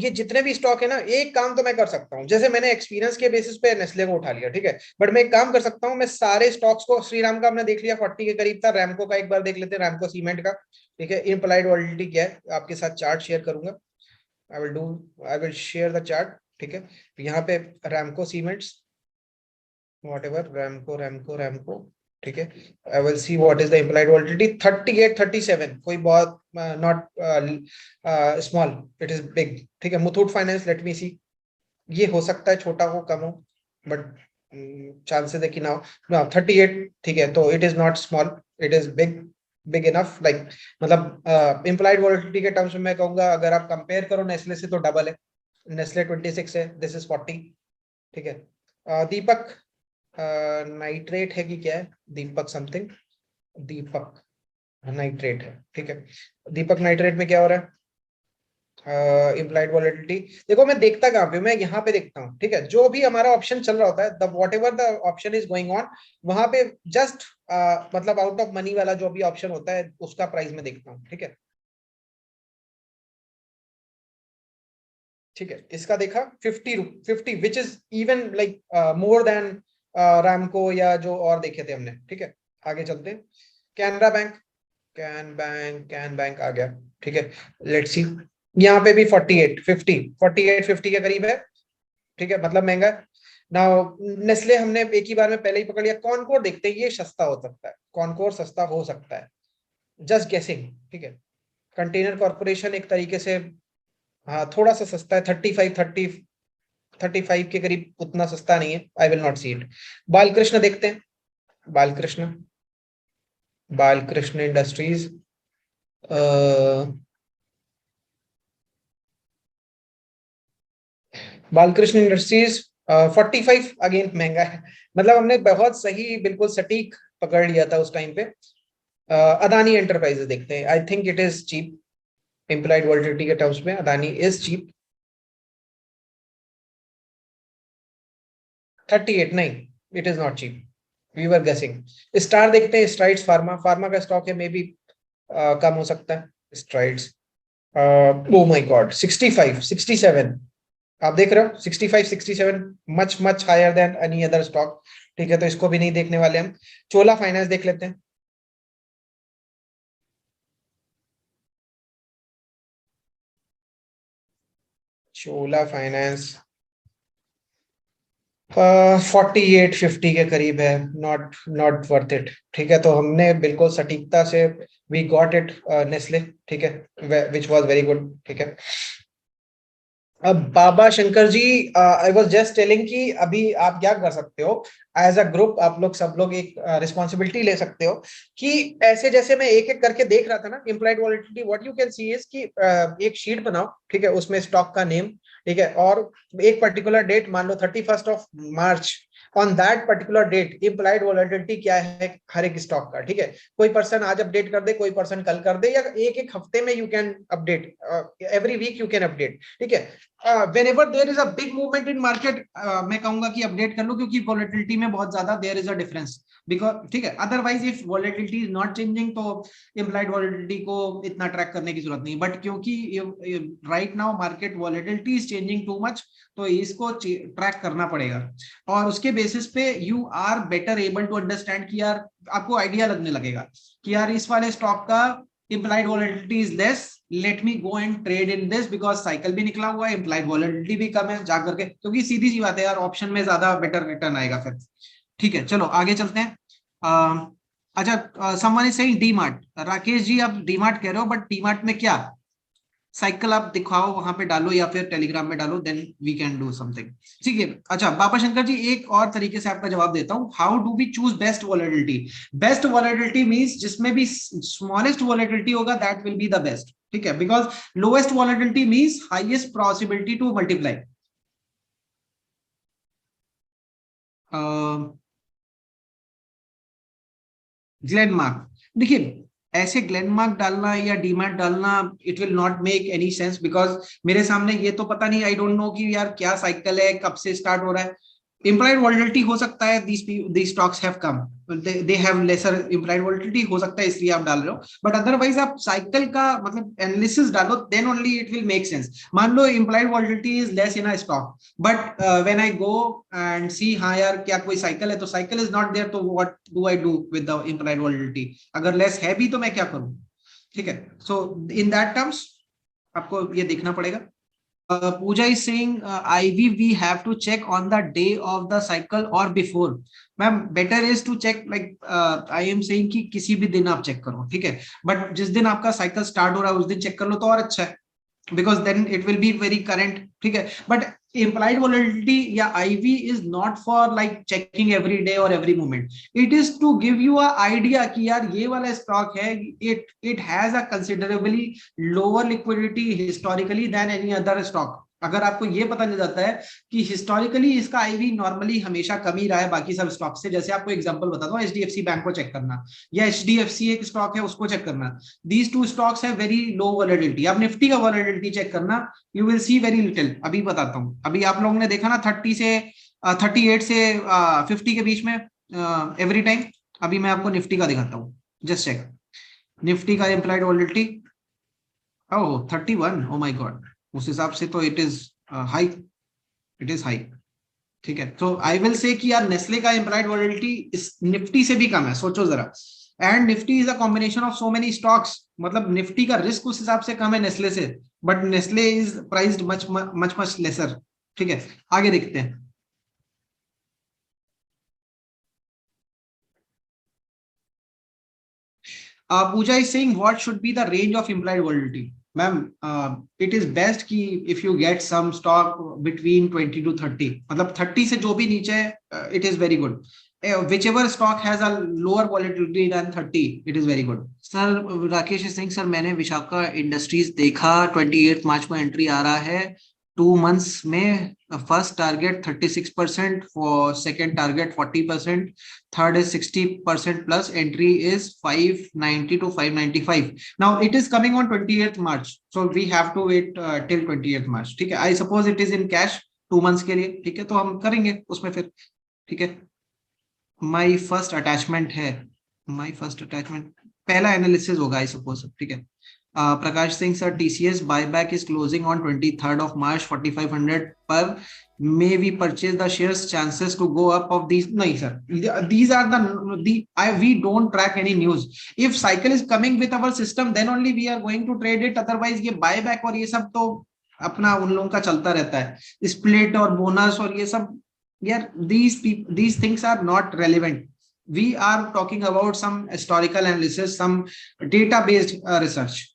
ये जितने भी स्टॉक है ना, एक काम तो मैं कर सकता हूँ, जैसे मैंने एक्सपीरियंस के बेसिस पे नेस्ले को उठा लिया, ठीक है, बट मैं एक काम कर सकता हूँ, मैं सारे स्टॉक्स को, श्रीराम का हमने देख लिया 40 के करीब था, रैमको का एक बार देख लेते हैं, रैमको सीमेंट का, ठीक है, इम्प्लाइड वॉलिडिटी क्या है, आपके साथ चार्ट शेयर करूंगा, I will share the chart, ठीक है, यहाँ पे रैमको सीमेंट्स, whatever, रैमको, ठीक है, I will see what is the implied validity, 38 37, कोई बहुत not small, it is big, ठीक है, मुथूट फाइनेंस, लेट मी सी, ये हो सकता है छोटा हो, कम हो, बट चांसेस है कि ना हो, 38, ठीक है, तो it is not small, it is big enough, like मतलब इम्प्लाइड वॉलिडिटी के टर्म्स में मैं कहूंगा, अगर आप कंपेयर करो नेस्ले से तो डबल है, नेस्ले 26 है, दिस इज 40, ठीक है, दीपक नाइट्रेट है कि क्या है, दीपक समथिंग, दीपक नाइट्रेट है, ठीक है, दीपक नाइट्रेट में क्या हो रहा है, इम्प्लाइड वॉलिडिटी, देखो मैं देखता कहाँ पे, मैं यहाँ पे देखता हूँ, ठीक है, जो भी हमारा ऑप्शन चल रहा होता है, the what ever the option is going on, वहां पे जस्ट मतलब आउट ऑफ मनी वाला जो भी ऑप्शन होता है उसका प्राइस में देखता हूँ, ठीक है, ठीक है, इसका देखा 50 which is even like more than Ramco या जो और देखे थे हमने, ठीक है, आगे चलते हैं, कैनरा बैंक, कैन बैंक आ गया, ठीक है, लेट्स सी, यहाँ पे भी 48 50 के करीब है, ठीक है, मतलब महंगा। ना नेस्ले हमने एक ही बार में पहले ही पकड़ लिया, कॉनकोर देखते हैं, ये सस्ता हो सकता है, कॉनकोर सस्ता हो सकता है, जस्ट गेसिंग, ठीक है, कंटेनर कॉर्पोरेशन एक तरीके से हाँ थोड़ा सा सस्ता है, 35 के करीब, उतना सस्ता नहीं है, I will not see it. Balkrishna देखते हैं, Balkrishna Balkrishna industries, Balkrishna industries 45 again महंगा है, मतलब हमने बहुत सही बिल्कुल सटीक पकड़ लिया था उस टाइम पे। अदानी एंटरप्राइजेस देखते हैं, I think it is cheap, implied volatility के टर्म्स में अदानी इज चीप, 38 नहीं, it is not cheap, we were guessing. Star देखते हैं, स्ट्राइड्स फार्मा, फार्मा का स्टॉक है, मे बी कम हो सकता है, स्ट्राइड्स, ओ माय गॉड 65 67, आप देख रहे हो 65 67, much much higher than any other stock, ठीक है, तो इसको भी नहीं देखने वाले हम। चोला फाइनेंस देख लेते हैं, चोला फाइनेंस 48 50 के करीब है, नॉट नॉट वर्थ इट, ठीक है, तो हमने बिल्कुल सटीकता से वी गॉट इट नेस्ले, ठीक है, विच वॉज वेरी गुड, ठीक है। अब बाबा Shankar ji, I was just telling कि अभी आप क्या कर सकते हो, एज अ ग्रुप आप लोग सब लोग एक रिस्पॉन्सिबिलिटी ले सकते हो, कि ऐसे जैसे मैं एक एक करके देख रहा था ना, implied validity, what you can see is कि एक शीट बनाओ, ठीक है, उसमें स्टॉक का नेम, ठीक है, और एक पर्टिकुलर डेट, मान लो 31 मार्च, on that particular date implied validity क्या है हर एक स्टॉक का, ठीक है, कोई पर्सन आज अपडेट कर दे, कोई पर्सन कल कर दे, या एक एक हफ्ते में you can update, every week you can update, ठीक है, whenever there is a big movement in market, मैं कहूंगा कि अपडेट कर लो, क्योंकि वॉलेटिलिटी में बहुत ज्यादा there is a difference, because ठीक है, otherwise if volatility is not changing तो इम्प्लाइड वॉलेटिलिटी को इतना ट्रैक करने की जरूरत नहीं, बट क्योंकि right now market volatility is changing too much, तो इसको ट्रैक करना पड़ेगा, और उसके बेसिस पे you are better able to understand कि यार आपको आइडिया लगने लगेगा कि यार इस वाले स्टॉक का implied volatility is less, let me go and trade in this because cycle भी निकला हुआ है, implied volatility भी कम है, जाकर के, क्योंकि सीधी सी बात है यार, ऑप्शन में ज्यादा बेटर रिटर्न आएगा फिर, ठीक है, चलो आगे चलते हैं। अच्छा, someone is saying DMart, Rakesh ji आप डीमार्ट कह रहे हो, बट डीमार्ट में क्या साइकिल आप दिखाओ, वहां पे डालो या फिर टेलीग्राम में डालो, then we can do something, ठीक है। अच्छा बाबा शंकर जी, एक और तरीके से आपका जवाब देता हूं, how do we choose best volatility, best volatility means जिसमें भी स्मॉलेस्ट वॉलेटिलिटी होगा that will be the best, ठीक है, because lowest volatility means highest possibility to multiply. Glenmark, देखिए ऐसे ग्लेनमार्क डालना या डीमार्ट डालना, it will not make any sense, because मेरे सामने ये तो पता नहीं, आई डोंट नो कि यार क्या साइकिल है, कब से स्टार्ट हो रहा है, implied volatility हो सकता है these stocks have come, they have lesser implied volatility हो सकता है इसलिए आप डाल रहे हो, but otherwise आप साइकिल का मतलब एनालिसिस डालो, then only it will make sense. मान लो implied volatility is less in a stock, but when I go and see हाँ यार क्या कोई साइकिल है, तो साइकिल is not there, तो what do I do with the implied volatility? अगर less है भी तो मैं क्या करूं? ठीक है, so in that terms आपको ये देखना पड़ेगा. Pooja is saying IV we have to check on the day of the cycle or before. Ma'am, better is to check like I am saying कि किसी भी दिन आप चेक करो, ठीक है, बट जिस दिन आपका साइकिल स्टार्ट हो रहा है उस दिन चेक कर लो तो और अच्छा है, because then it will be very current, ठीक है. But implied volatility या IV is not for like checking every day or every moment. It is to give you a idea कि यार ये वाला स्टॉक है, it has a considerably lower liquidity historically than any other stock. अगर आपको ये पता चल जाता है कि हिस्टोरिकली इसका आईवी नॉर्मली हमेशा कम ही रहा है बाकी सब स्टॉक से, जैसे आपको एग्जांपल बताता हूँ, एचडीएफसी बैंक को चेक करना या एचडीएफसी एक स्टॉक है उसको चेक करना. दीज टू स्टॉक्स है वेरी लो वॉलेटिलिटी. आप निफ्टी का वॉलेटिलिटी चेक करना, you will see very little. अभी बताता हूँ, अभी आप लोगों ने देखा ना 30 से 38 से 50 के बीच में एवरी टाइम. अभी मैं आपको निफ्टी का दिखाता हूँ, जस्ट चेक निफ्टी का implied volatility. Oh 31, oh my God, उस हिसाब से तो it is high, it is high. ठीक है, तो आई विल से कि यार नेस्ले का इम्प्लाइड वॉलेटिलिटी इस निफ्टी से भी कम है, सोचो जरा. And Nifty is a combination of so many stocks, मतलब निफ्टी का रिस्क उस हिसाब से कम है नेस्ले से, but Nestle is priced much much much laser. ठीक है, आगे देखते हैं. Pooja is saying what should be the range of implied volatility. Ma'am, it is best कि if you get some stock between 20 to 30, मतलब 30 से जो भी नीचे है, it is very good. Whichever stock has a lower volatility than 30, it is very good. Sir Rakesh Singh sir, मैंने Vishakha industries देखा, 28 मार्च को एंट्री आ रहा है, 2 months में first target 36%, for second target 40%, third is 60% plus, entry is 590 to 595. Now it is coming on 28th March, so we have to wait till 28th March. ठीक है, I suppose it is in cash 2 months के लिए. ठीक है, तो हम करेंगे उसमें फिर. ठीक है, my first attachment है, my first attachment पहला एनालिसिस होगा आई सपोज. ठीक है, Prakash Singh sir, TCS buyback is closing on 23rd of March, 4500 per. May we purchase the shares? Chances to go up of these? No sir, these are we don't track any news. If cycle is coming with our system, then only we are going to trade it. Otherwise ये buyback और ये सब तो अपना उन लोगों का चलता रहता है, स्प्लिट और बोनस और ये सब यार, these things are not relevant. We are talking about some historical analysis, some data based research.